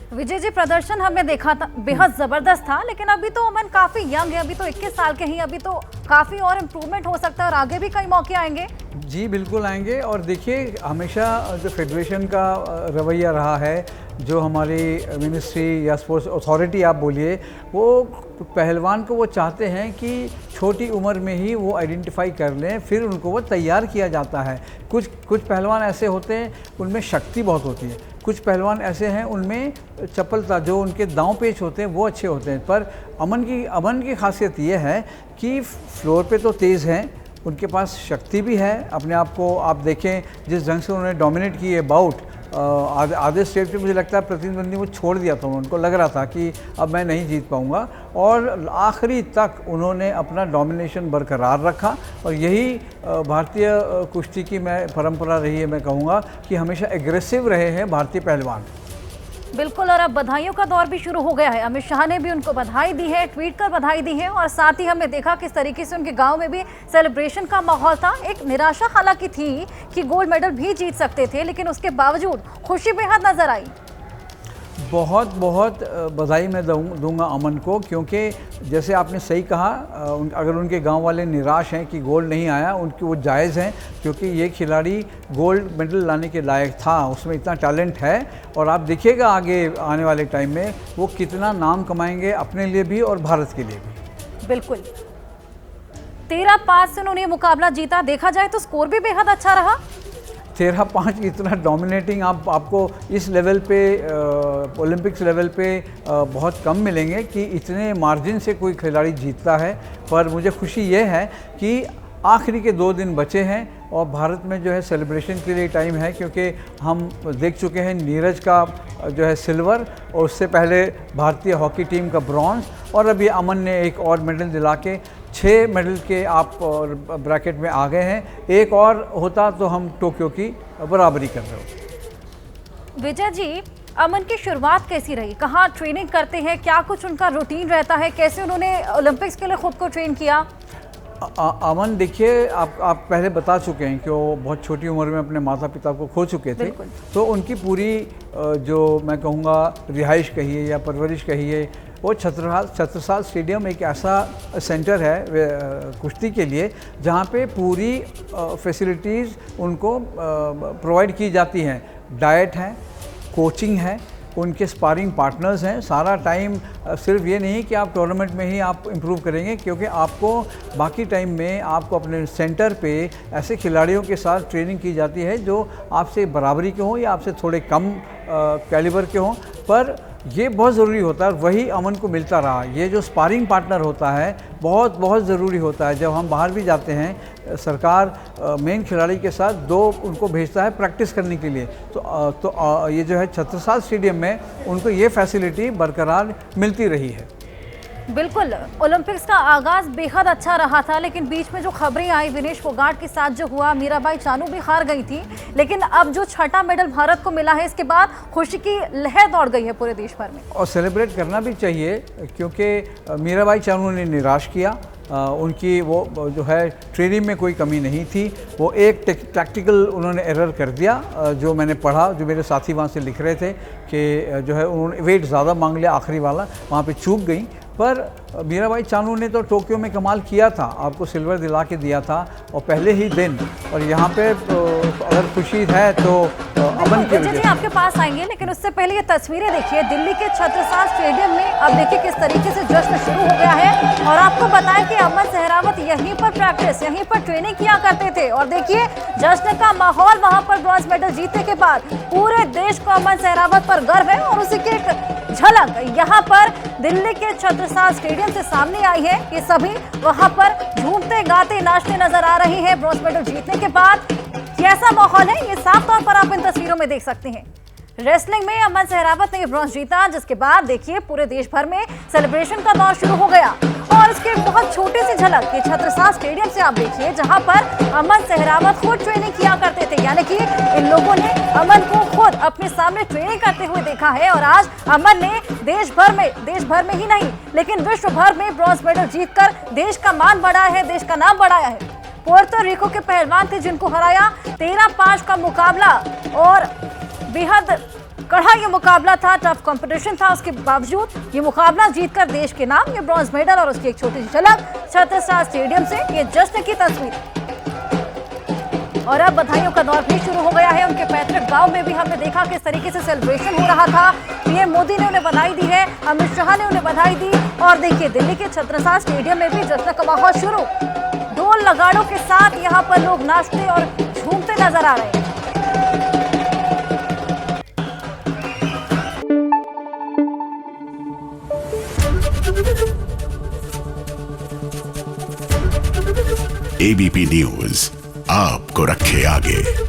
विजय जी, प्रदर्शन हमने देखा था बेहद जबरदस्त था, लेकिन अभी तो अमन काफी यंग है, अभी तो 21 साल के ही, अभी तो काफी और इम्प्रूवमेंट हो सकता है और आगे भी कई मौके आएंगे। जी बिल्कुल आएंगे। और देखिए, हमेशा जो फेडरेशन का रवैया रहा है, जो हमारी मिनिस्ट्री या स्पोर्ट्स अथॉरिटी आप बोलिए, वो पहलवान को वो चाहते हैं कि छोटी उम्र में ही वो आइडेंटिफाई कर लें, फिर उनको वो तैयार किया जाता है। कुछ पहलवान ऐसे होते हैं उनमें शक्ति बहुत होती है, कुछ पहलवान ऐसे हैं उनमें चपलता, जो उनके दांव पेच होते हैं वो अच्छे होते हैं। पर अमन की खासियत ये है कि फ्लोर पे तो तेज़ हैं, उनके पास शक्ति भी है। अपने आप को आप देखें, जिस ढंग से उन्होंने डोमिनेट की है बाउट, आधे स्टेज पे मुझे लगता है प्रतिद्वंदी को छोड़ दिया था, उनको लग रहा था कि अब मैं नहीं जीत पाऊंगा, और आखिरी तक उन्होंने अपना डोमिनेशन बरकरार रखा। और यही भारतीय कुश्ती की मैं परंपरा रही है, मैं कहूँगा कि हमेशा एग्रेसिव रहे हैं भारतीय पहलवान। बिल्कुल, और अब बधाइयों का दौर भी शुरू हो गया है। अमित शाह ने भी उनको बधाई दी है, ट्वीट कर बधाई दी है, और साथ ही हमने देखा किस तरीके से उनके गांव में भी सेलिब्रेशन का माहौल था। एक निराशा हालांकि थी कि गोल्ड मेडल भी जीत सकते थे, लेकिन उसके बावजूद खुशी बेहद नजर आई। बहुत बहुत बधाई मैं दूंगा अमन को, क्योंकि जैसे आपने सही कहा, अगर उनके गांव वाले निराश हैं कि गोल्ड नहीं आया, उनकी वो जायज़ हैं, क्योंकि ये खिलाड़ी गोल्ड मेडल लाने के लायक था, उसमें इतना टैलेंट है। और आप देखिएगा आगे आने वाले टाइम में वो कितना नाम कमाएंगे अपने लिए भी और भारत के लिए भी। बिल्कुल, 13-5 से उन्होंने मुकाबला जीता। देखा जाए तो स्कोर भी बेहद अच्छा रहा। 13-5 इतना डोमिनेटिंग आपको इस लेवल पे, ओलंपिक्स लेवल पे बहुत कम मिलेंगे कि इतने मार्जिन से कोई खिलाड़ी जीतता है। पर मुझे खुशी ये है कि आखिरी के 2 दिन बचे हैं और भारत में जो है सेलिब्रेशन के लिए टाइम है, क्योंकि हम देख चुके हैं नीरज का जो है सिल्वर, और उससे पहले भारतीय हॉकी टीम का ब्रॉन्ज, और अभी अमन ने एक और मेडल दिला के 6 मेडल के आप ब्रैकेट में आ गए हैं। एक और होता तो हम टोक्यो की बराबरी कर रहे हो। विजय जी, अमन की शुरुआत कैसी रही? कहाँ ट्रेनिंग करते हैं? क्या कुछ उनका रूटीन रहता है? कैसे उन्होंने ओलंपिक्स के लिए खुद को ट्रेन किया? अमन देखिए, आप पहले बता चुके हैं कि वो बहुत छोटी उम्र में अपने माता पिता को खो चुके थे, तो उनकी पूरी जो मैं कहूँगा रिहाइश कहिए या परवरिश कहिए, वो छत्रसाल स्टेडियम एक ऐसा सेंटर है कुश्ती के लिए जहाँ पे पूरी फैसिलिटीज़ उनको प्रोवाइड की जाती हैं। डाइट है, कोचिंग है, उनके स्पारिंग पार्टनर्स हैं। सारा टाइम सिर्फ ये नहीं कि आप टूर्नामेंट में ही आप इम्प्रूव करेंगे, क्योंकि आपको बाकी टाइम में आपको अपने सेंटर पे ऐसे खिलाड़ियों के साथ ट्रेनिंग की जाती है जो आपसे बराबरी के हों या आपसे थोड़े कम कैलिबर के हों। पर ये बहुत ज़रूरी होता है, वही अमन को मिलता रहा। ये जो स्पारिंग पार्टनर होता है बहुत ज़रूरी होता है। जब हम बाहर भी जाते हैं, सरकार मेन खिलाड़ी के साथ 2 उनको भेजता है प्रैक्टिस करने के लिए, तो ये जो है छत्रसाल स्टेडियम में उनको ये फैसिलिटी बरकरार मिलती रही है। बिल्कुल, ओलंपिक्स का आगाज बेहद अच्छा रहा था, लेकिन बीच में जो खबरें आई विनेश फोगाट के साथ जो हुआ, मीराबाई चानू भी हार गई थी, लेकिन अब जो 6ठा मेडल भारत को मिला है, इसके बाद खुशी की लहर दौड़ गई है पूरे देश भर में। और सेलिब्रेट करना भी चाहिए, क्योंकि मीराबाई चानू ने निराश किया। उनकी वो जो है ट्रेनिंग में कोई कमी नहीं थी, वो एक टैक्टिकल उन्होंने एरर कर दिया। जो मैंने पढ़ा, जो मेरे साथी वहाँ से लिख रहे थे कि जो है उन्होंने वेट ज़्यादा मांग लिया, आखिरी वाला वहाँ पे चूक गई। पर मीराबाई चानू ने तो टोक्यो में कमाल किया था, आपको सिल्वर दिला के दिया था और पहले ही दिन। और यहाँ पे अगर खुशी है तो अमन की वजह से। आपके पास आएंगे, लेकिन उससे पहले ये तस्वीरें देखिए दिल्ली के छत्रसाल स्टेडियम में। अब देखिए किस तरीके से जश्न शुरू हो गया है, और आपको बताएं कि अमन सहरावत यहीं पर प्रैक्टिस, यहीं पर ट्रेनिंग किया करते थे। और देखिए जश्न का माहौल, वहां पर ब्रॉन्ज मेडल जीतने के बाद पूरे देश को अमन सहरावत पर गर्व है, और उसी की एक झलक यहाँ पर दिल्ली के छत्रसाल स्टेडियम से सामने आई है। ये सभी वहां पर झूमते गाते नाचते नजर आ रही है ब्रॉन्ज मेडल जीतने के बाद। कैसा माहौल है ये साफ तौर पर आप इन तस्वीरों में देख सकते हैं। रेसलिंग में अमन सहरावत ने ब्रॉन्ज जीता, जिसके बाद देखिए पूरे देश भर में सेलिब्रेशन का दौर शुरू हो गया। और इसके बहुत छोटी सी झलक ये छत्रसाल स्टेडियम से आप देखिए, जहां पर अमन सहरावत खुद ट्रेनिंग किया करते थे, यानी कि इन लोगों ने अमन को खुद अपने सामने ट्रेनिंग करते हुए देखा है। और आज अमन ने देश भर में ही नहीं लेकिन विश्व भर में ब्रॉन्ज मेडल जीतकर देश का मान बढ़ाया है, देश का नाम बढ़ाया है। पोर्टो रिको के पहलवान थे जिनको हराया, 13-5 का मुकाबला और बेहद कड़ा ये मुकाबला था, टफ कंपटीशन था। उसके बावजूद ये मुकाबला जीतकर देश के नाम ये ब्रॉन्ज मेडल और उसकी एक छोटी सी झलक छत्रसाल स्टेडियम से ये जश्न की तस्वीर। और अब बधाइयों का दौर भी शुरू हो गया है। उनके पैतृक गांव में भी हमने देखा किस तरीके से सेलिब्रेशन हो रहा था। पीएम मोदी ने उन्हें बधाई दी है, अमित शाह ने उन्हें बधाई दी। और देखिए दिल्ली के छत्रसाल स्टेडियम में भी जश्न का माहौल शुरू। ढोल नगाड़ों के साथ यहाँ पर लोग नाचते और झूमते नजर आ रहे हैं। एबीपी न्यूज आपको रखे आगे।